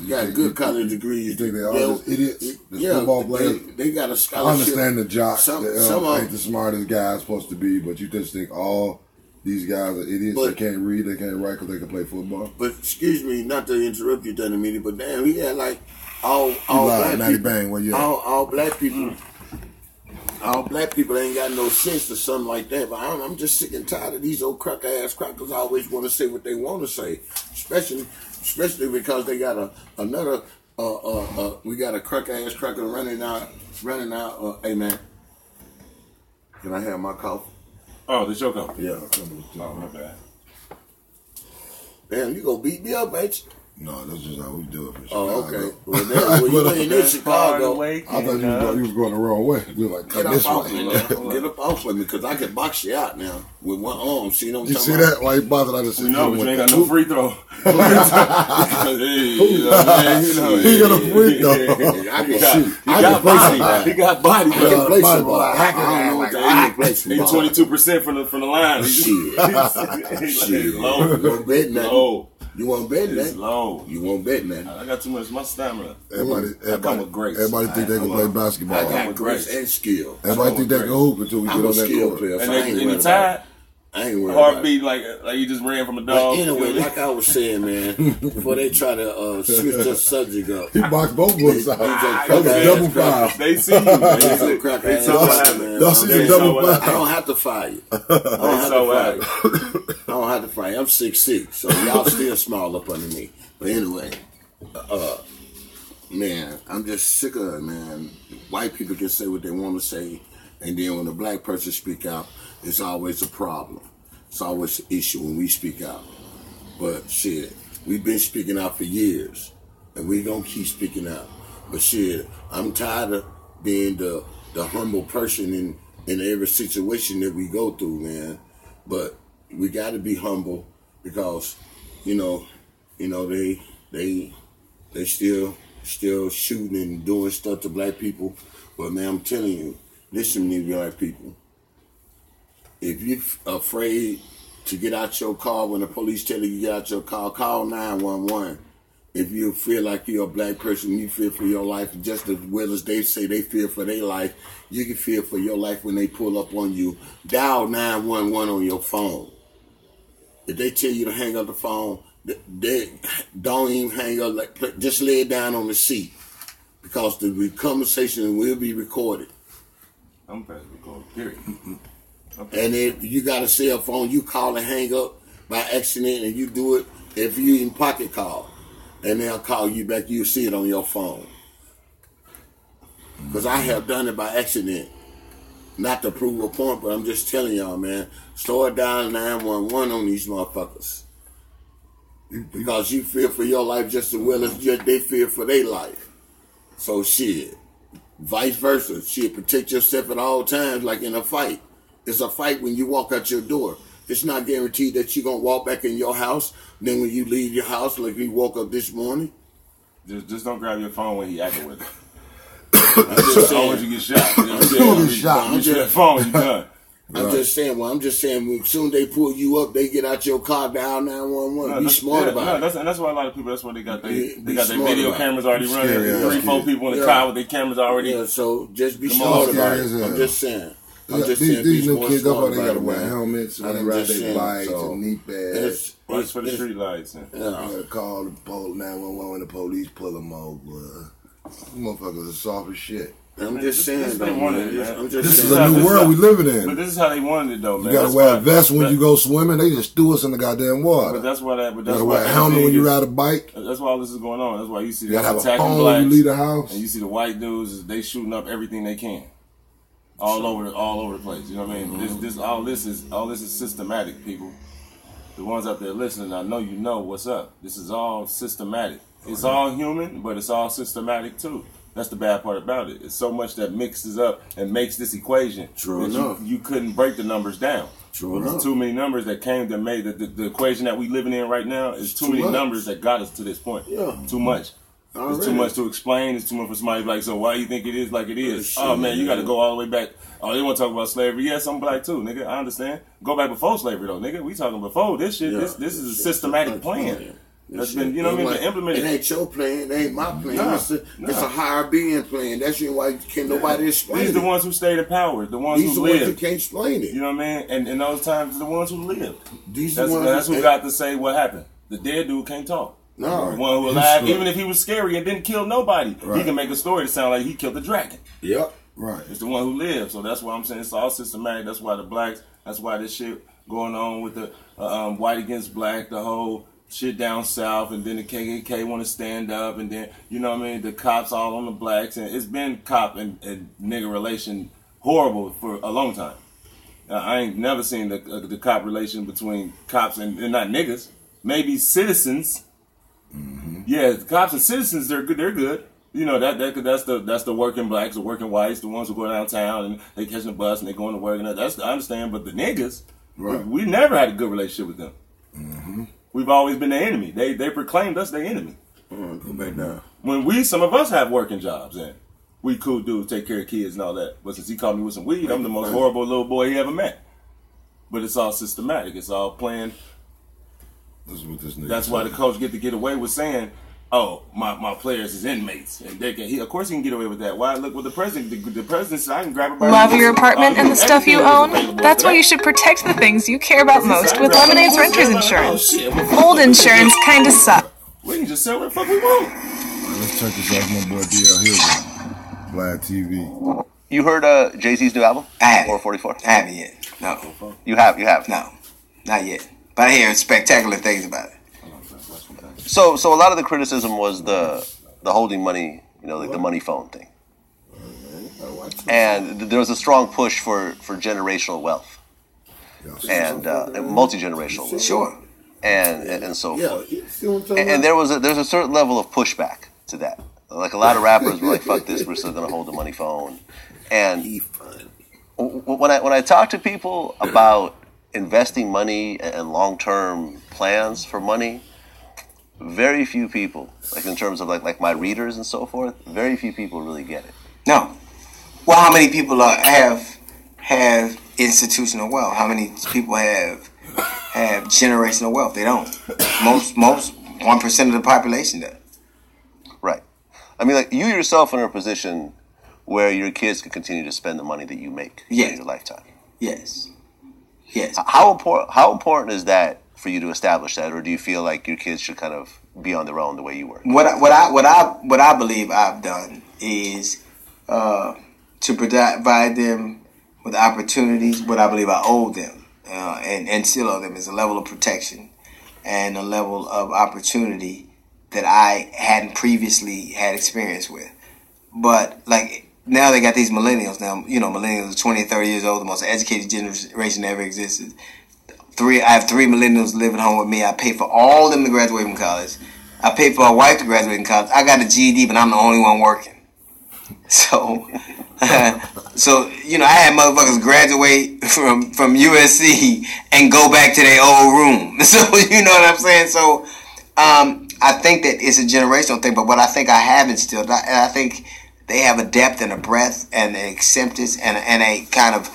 got good college degrees. You think they all just idiots? Football players? They got a scholarship. I understand the jocks. Some ain't the smartest guys supposed to be, but you just think all these guys are idiots. They can't read, they can't write because they can play football. But excuse me, not to interrupt you, Donahmeni, but damn, he had like all black people. Bang, where you all black people. All black people ain't got no sense or something like that. But I'm just sick and tired of these old crackers always want to say what they want to say, especially because they got another. We got a cracker running out. Hey man, can I have my coffee? Oh, this your coffee? Yeah. Oh, my bad. Damn, you gonna beat me up, ain't you? No, that's just how we do it. Oh, okay. Well, you ain't in Chicago. I thought you was going the wrong way. We were like, get up off me, man. Get up off of me, because I can box you out now with one arm. See what I'm you talking see about? that? Why you bothered? I just said, no, but you ain't got no free throw. He got a free throw. I can shoot. He got body. I can play some ball. I can play some ball. He's 22% from the line. Shit. Low. You won't bet nothing. Low. You won't bet nothing. Low. You won't bet nothing. I got too much. My stamina. Everybody come with grace. Everybody think they can play basketball. I got grace and skill. Everybody think they can hoop until we get on that court. Player, and the tide. I ain't worried heartbeat like you just ran from a dog. But anyway, like I was saying, man, before they try to switch the subject up. He boxed both of us out. That was double foul. They see you. They saw what happened. Don't see the double foul. I don't have to fire you. I don't have to fire you. I'm 6'6", so y'all still small up under me. But anyway, man, I'm just sick of it, man. White people can say what they want to say, and then when a black person speak out, it's always a problem. It's always an issue when we speak out. But shit, we've been speaking out for years, and we gonna keep speaking out. But shit, I'm tired of being the humble person in every situation that we go through, man. But we got to be humble because, you know, they still shooting and doing stuff to black people. But man, I'm telling you, listen to me, black people. If you're afraid to get out your car when the police tell you to get out your car, call 911. If you feel like you're a black person, you fear for your life just as well as they say they fear for their life, you can fear for your life when they pull up on you. Dial 911 on your phone. If they tell you to hang up the phone, they don't even hang up. Just lay it down on the seat because the conversation will be recorded. I'm pressing record, period. Okay. And if you got a cell phone, you call and hang up by accident, and you do it if you in pocket call, and they'll call you back. You'll see it on your phone. Because I have done it by accident. Not to prove a point, but I'm just telling y'all, man, start dialing 911 on these motherfuckers. Because you fear for your life just as well as they fear for their life. So shit, vice versa. Shit, protect yourself at all times like in a fight. It's a fight when you walk out your door. It's not guaranteed that you're going to walk back in your house. Then when you leave your house, like you woke up this morning. Just don't grab your phone when you acting with it. I'm just saying. Always you get shot. You know what I'm saying? You get that phone, you done. I'm just saying, when soon they pull you up, they get out your car, dial 911. Be smart about it. And that's why a lot of people, that's why they got their video cameras already running. 3-4 people in the car with their cameras already. Yeah, so just be smart about it. I'm just saying. These new kids up, they gotta wear helmets and ride their bikes and knee pads. Watch for the street lights. You gotta call the 911 when the police pull them over. Motherfuckers are soft as shit. I'm just saying, this is a new world we living in. But this is how they wanted it, though, man. You gotta wear a vest when you go swimming. They just threw us in the goddamn water. But that's why that. You gotta wear a helmet when you ride a bike. That's why all this is going on. That's why you see you gotta have attacking a phone blacks, when you leave the house. And you see the white dudes. They shooting up everything they can, all over the place. You know what I mean? Mm-hmm. All this is systematic, people. The ones out there listening, I know you know what's up. This is all systematic. It's all human, but it's all systematic too. That's the bad part about it. It's so much that mixes up and makes this equation. True enough. You couldn't break the numbers down. True enough. There's too many numbers that made the equation that we living in right now. Is too many numbers that got us to this point. Yeah. Too much. It's too much to explain. It's too much for somebody like, so why do you think it is like it is? Oh man, you got to go all the way back. Oh, they want to talk about slavery. Yes, I'm black too, nigga. I understand. Go back before slavery though, nigga. We talking before this shit. Yeah. This is a systematic plan. That's been, you know what I mean, been implemented. It ain't your plan. It ain't my plan. It's a higher being plan. That's why can't nobody explain it. These are the ones who stayed in power. The ones These who are the lived. ones who can't explain it. You know what I mean? And in those times, the ones who lived. That's who got to say what happened. The dead dude can't talk. No. The one who alive, even if he was scary and didn't kill nobody, he can make a story to sound like he killed the dragon. Yep. Right. It's the one who lived. So that's why I'm saying it's all systematic. That's why the blacks, that's why this shit going on with the white against black, the whole shit down south, and then the KKK want to stand up, and then, you know what I mean, the cops all on the blacks, and it's been cop and nigga relation horrible for a long time. I ain't never seen the cop relation between cops and not niggas. Maybe citizens. Mm-hmm. Yeah, the cops and citizens, they're good. They're good. You know that's the working blacks, the working whites, the ones who go downtown and they catching the bus and they going to work, and I understand. But the niggas, we never had a good relationship with them. Mm-hmm. We've always been their enemy. They proclaimed us their enemy. Go back down. When some of us have working jobs and we cool dudes, take care of kids and all that. But since he caught me with some weed, I'm the most horrible little boy he ever met. But it's all systematic. It's all planned. That's why the coach get away with saying, "Oh, my players is inmates, and they can." Of course, he can get away with that. Why? Look what the president. The president said, "I can grab a." Love your apartment and the stuff you own? That's why you should protect the things you care about most with Lemonade's Renters Insurance. Old insurance kinda sucks. We can just sell what the fuck we want. Let's check this out, my boy DL Hill, Vlad TV. You heard Jay-Z's new album? I haven't. 444? I haven't yet. No. You have? No, not yet. But I hear spectacular things about it. So a lot of the criticism was the holding money, like the money phone thing. And there was a strong push for generational wealth and multi-generational wealth. Sure. And so forth. And there's a certain level of pushback to that. Like a lot of rappers were like, "Fuck this, we're still gonna hold the money phone." And when I talk to people about investing money and long-term plans for money, very few people, like in terms of like my readers and so forth, very few people really get it. No. Well, how many people have institutional wealth? How many people have generational wealth? They don't. Most 1% of the population does. Right. I mean, like you yourself are in a position where your kids can continue to spend the money that you make in your lifetime. Yes. How important is that for you to establish that, or do you feel like your kids should kind of be on their own the way you were? What I believe I've done is to provide them with opportunities. What I believe I owe them and still owe them is a level of protection and a level of opportunity that I hadn't previously had experience with. But like now they got these millennials. Now, millennials are 20, 30 years old, the most educated generation that ever existed. I have 3 millennials living home with me. I pay for all of them to graduate from college. I pay for a wife to graduate from college. I got a GED, but I'm the only one working. So, I had motherfuckers graduate from USC and go back to their old room. So, you know what I'm saying? So, I think that it's a generational thing, but what I think I have instilled, I think they have a depth and a breadth and an acceptance and a kind of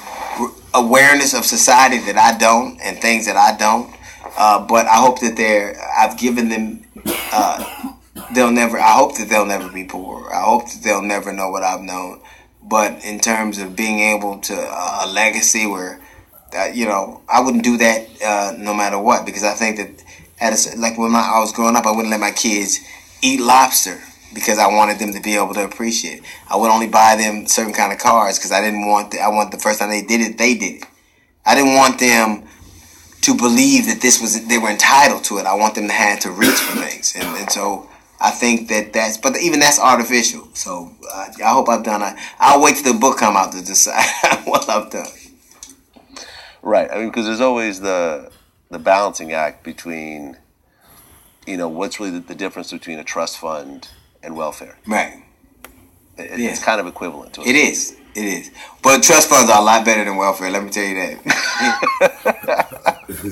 awareness of society that I don't and things that I don't. But I hope that I've given them, I hope that they'll never be poor. I hope that they'll never know what I've known. But in terms of being able to, a legacy where, I wouldn't do that no matter what, because I think that when I was growing up, I wouldn't let my kids eat lobster because I wanted them to be able to appreciate it. I would only buy them certain kind of cars because I want the first time they did it. I didn't want them to believe that they were entitled to it. I want them to have to reach for things. And so I think but even that's artificial. So I hope I've done it. I'll wait till the book come out to decide what I've done. Right. I mean, because there's always the balancing act between, what's really the difference between a trust fund and welfare. Right. It's kind of equivalent to it. It is. But trust funds are a lot better than welfare, let me tell you that.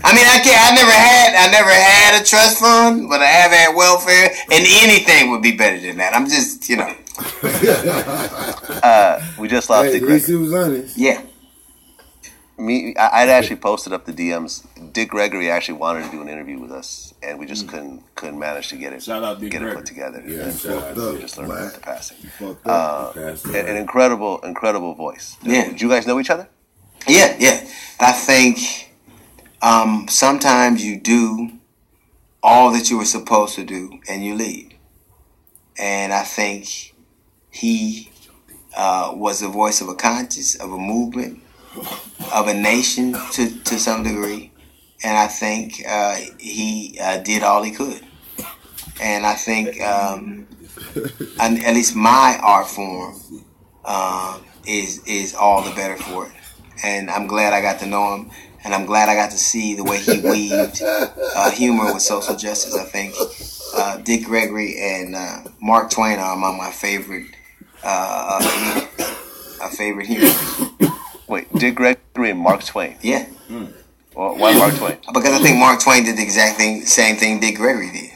I mean, I never had a trust fund, but I have had welfare, and anything would be better than that. I'm just, we just lost it, At least he was honest. Yeah. I'd actually posted up the DMs. Dick Gregory actually wanted to do an interview with us, and we just couldn't manage to get it put together. Yeah, just learned about the passing. An incredible voice. Yeah. Did you guys know each other? Yeah. I think sometimes you do all that you were supposed to do, and you leave. And I think he was the voice of a conscience, of a movement, of a nation to some degree. And I think he did all he could. And I think at least my art form is all the better for it. And I'm glad I got to know him. And I'm glad I got to see the way he weaved humor with social justice. I think Dick Gregory and Mark Twain are among my favorite humorists. Wait, Dick Gregory and Mark Twain? Yeah. Well, why Mark Twain? Because I think Mark Twain did the same thing Dick Gregory did.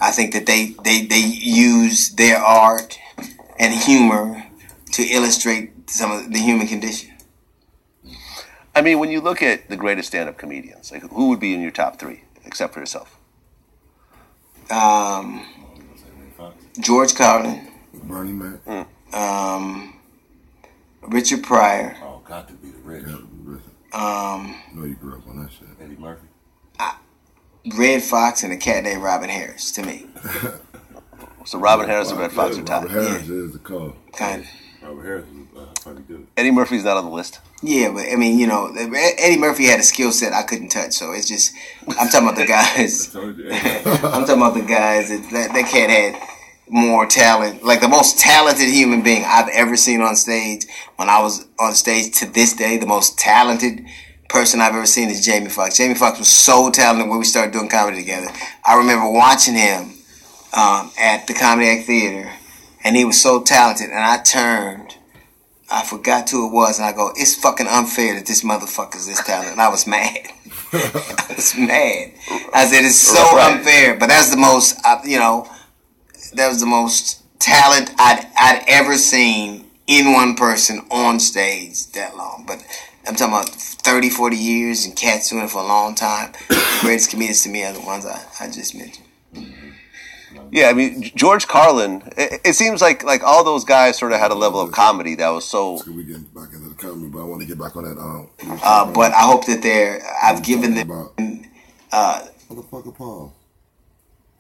I think that they use their art and humor to illustrate some of the human condition. I mean, when you look at the greatest stand-up comedians, like who would be in your top 3, except for yourself? George Carlin, Bernie Mac, Richard Pryor. Oh, got to be the Rich. No, you grew up on that shit. Eddie Murphy. Red Fox and a cat named Robin Harris, to me. So Robin Harris and Red Fox are top. Robin Harris is the call. Kind of. Robert Harris was funny dude. Eddie Murphy's not on the list. Yeah, but I mean, you know, Eddie Murphy had a skill set I couldn't touch. So it's just, I'm talking about the guys. I'm talking about the guys that cat had more talent, like the most talented human being I've ever seen on stage. When I was on stage to this day, the most talented person I've ever seen is Jamie Foxx. Jamie Foxx was so talented when we started doing comedy together. I remember watching him at the Comedy Act Theater, and he was so talented, and I turned, I forgot who it was, and I go, it's fucking unfair that this motherfucker's this talented. And I was mad. I was mad. I said, it's so unfair. But that's the most, that was the most talent I'd ever seen in one person on stage that long. But I'm talking about 30, 40 years, and cats doing it for a long time. The greatest comedians to me are the ones I just mentioned. Yeah, I mean, George Carlin, it seems like all those guys sort of had a level of comedy that was so... We get back into the comedy, but I want to get back on that... but I hope that I've given them... Motherfucker Paul.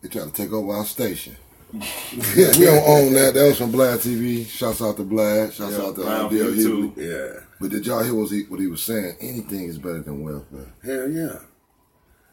They try to take over our station. We don't own that. That was from Blad TV. Shouts out to Blad. Shouts out to YouTube. Yeah. But did y'all hear what he was saying? Anything is better than welfare. Hell yeah.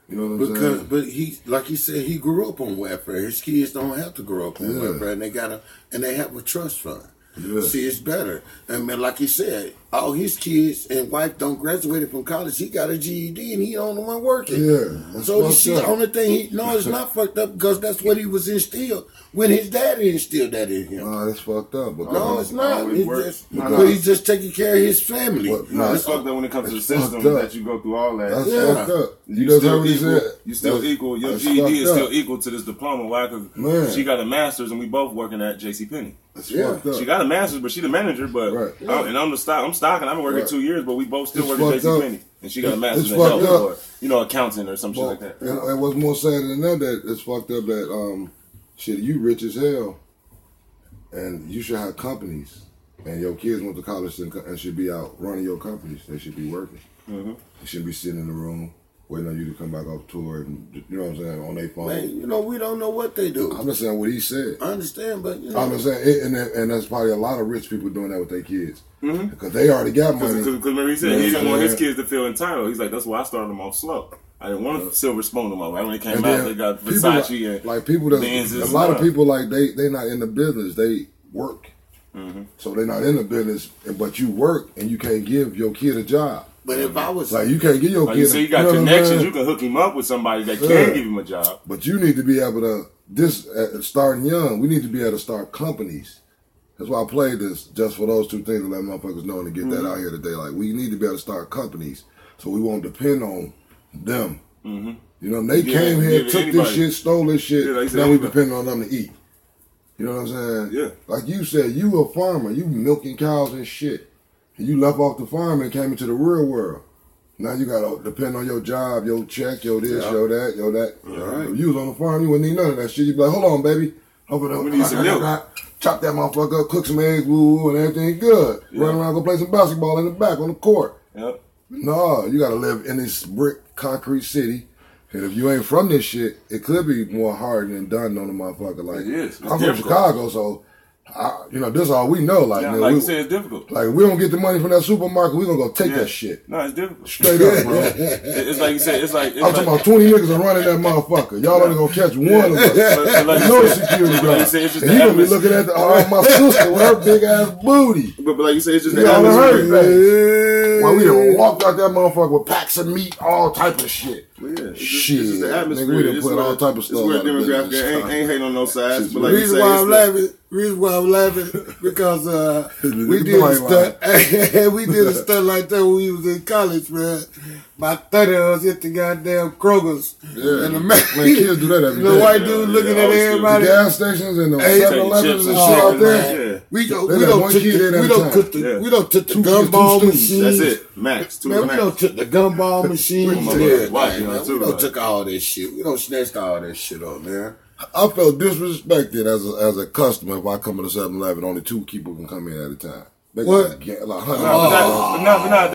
You know what I'm saying? But he, like he said, he grew up on welfare. His kids don't have to grow up on welfare, and they have a trust fund. Yeah. See, it's better. And man, like he said, all his kids and wife don't graduated from college. He got a GED and he the only one working. Yeah. So you see, the only thing it's not fucked up because that's what he was instilled when his daddy instilled that in him. No, that's fucked up. No, it's not. He's just taking care of his family. No, it's fucked up when it comes to the system that you go through all that. That's fucked up. You still equal. Your GED is still equal to this diploma. Why? Because she got a master's and we both working at JCPenney. She got a master's, but she the manager. But and I'm stocking. I've been working 2 years, but we both still work at JCPenney. And she got a master's in health or accounting or some shit like that. And what's more sad than that it's fucked up that you rich as hell, and you should have companies, and your kids went to college and should be out running your companies. They should be working. Mm-hmm. They shouldn't be sitting in the room waiting on you to come back off tour and, you know what I'm saying, on their phone. Man, we don't know what they do. I'm just saying what he said. I understand, but I'm just saying, and there's probably a lot of rich people doing that with their kids. Mm-hmm. Because they already got money. Because remember he said he didn't want his kids to feel entitled. He's like, that's why I started them off slow. I didn't want a silver spoon in my way. When they came out, they got Versace a lot of people like they not in the business. They work. Mm-hmm. So they're not in the business, but you work and you can't give your kid a job. But if I was like, you can't get your kid. So you got connections. You can hook him up with somebody that can give him a job. But you need to be able to starting young. We need to be able to start companies. That's why I played this just for those two things to let motherfuckers know and to get that out here today. Like, we need to be able to start companies so we won't depend on them. Mm-hmm. You know, they came here, took this shit, stole this shit. Now we depend on them to eat. You know what I'm saying? Yeah. Like you said, you a farmer. You milking cows and shit. You left off the farm and came into the real world. Now you gotta depend on your job, your check, your this, your that, your that. Right. If you was on the farm, you wouldn't need none of that shit. You'd be like, hold on, baby. Chop that motherfucker up, cook some eggs, woo, and everything good. Run around, go play some basketball in the back on the court. Yep. No, you gotta live in this brick concrete city. And if you ain't from this shit, it could be more hard than done on the motherfucker. Like, it is. I'm from Chicago, so this is all we know. Like, yeah, man, like you said, it's difficult. Like, we don't get the money from that supermarket, we gonna go take that shit. No, it's difficult. Straight up, bro. It's like you said. It's like I'm talking about 20 niggas are running that motherfucker. Y'all only gonna catch one of us. No security guard. And he gonna be looking at my sister with her big ass booty. But like you said, it's just the atmosphere. Well, we done walked out that motherfucker with packs of meat, all type of shit. Yeah, it's shit, just the atmosphere. Nigga, we done put all type of stuff. It's where demographic ain't hating on no sides. But like reason why I'm laughing because we did a stunt. We did a stunt like that when we was in college, man. About 30 of us hit the goddamn Kroger's. Yeah. And the man kids do that every day. The white dude looking at everybody. The gas stations and the 7-Elevens and shit out there. Yeah. We don't took the gumball machine. That's it, max. Man, we don't took the gumball machine. We don't took all this shit. We don't snatched all this shit up, man. I felt disrespected as a customer if I come to 7-Eleven. Only 2 people can come in at a time. What? Like,